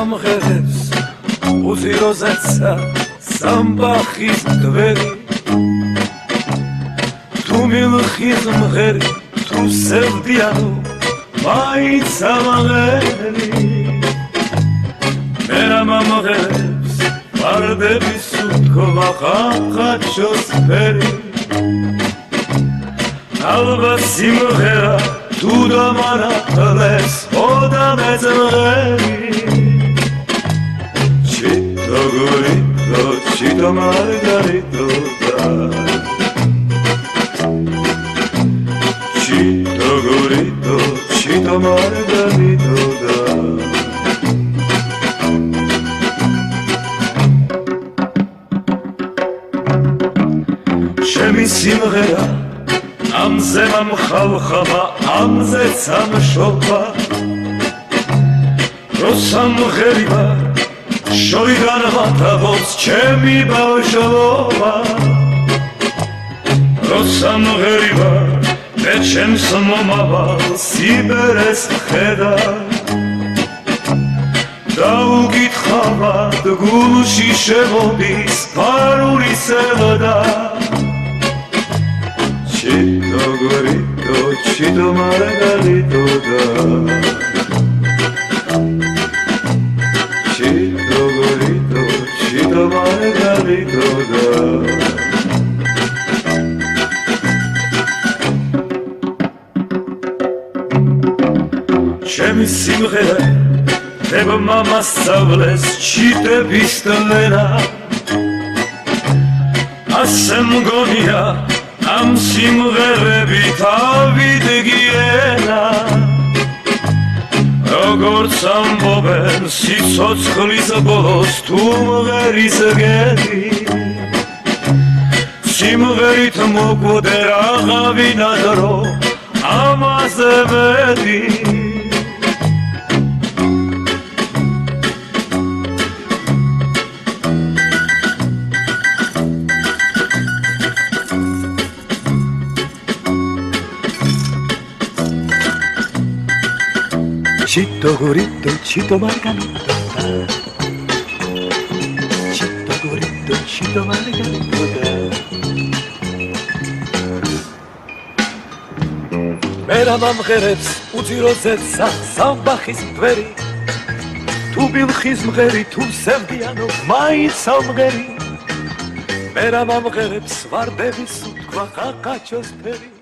მომღერებს უძიროზეცა სამბახის გვერი თუ მილხის მღერი თუ სევდიანო მაინც ამაღელი მერა მომღერებს ვარდების უთქვა ხახაჩოს ფერი ალბათ სიმღერა თუ დამარახლეს ოდა მეძმღერი ჩიტო გურიტო ჩიტო მარგარიტო ჩიტო გურიტო ჩიტო მარგარიტო ჩემი სიმღერა ამზე მომხალხება ამზეც ამშობა რო სამღერია შორიდან ვათავობს ჩემი ბავშვობა რო სამღერია მე ჩემს მომავალ სიბერეს ხედა დაუგითხავად გულში შემოდის ფარული სევდა Chito gorito, chito margarito da Chito gorito, chito margarito da Chemi simghera, teba mama savles, chite pistelena Asem gonia Am simღერებით ავიდგიენა როგორც ამბობენ სიცოცხლის ბოლოს თუ მღერის გედი სიმღერით მოგვდე აღავინა დრო ამაზე მედი Chito gorito, chito margarito Chito gorito, chito margarito Mera მომღერებს უძიროზეცა სამბახის გვერი თუ მილხის მღერი თუ სევდიანო მაინც ამღერი მერა მომღერებს ვარდების უთქვა ხახაჩოს ფერი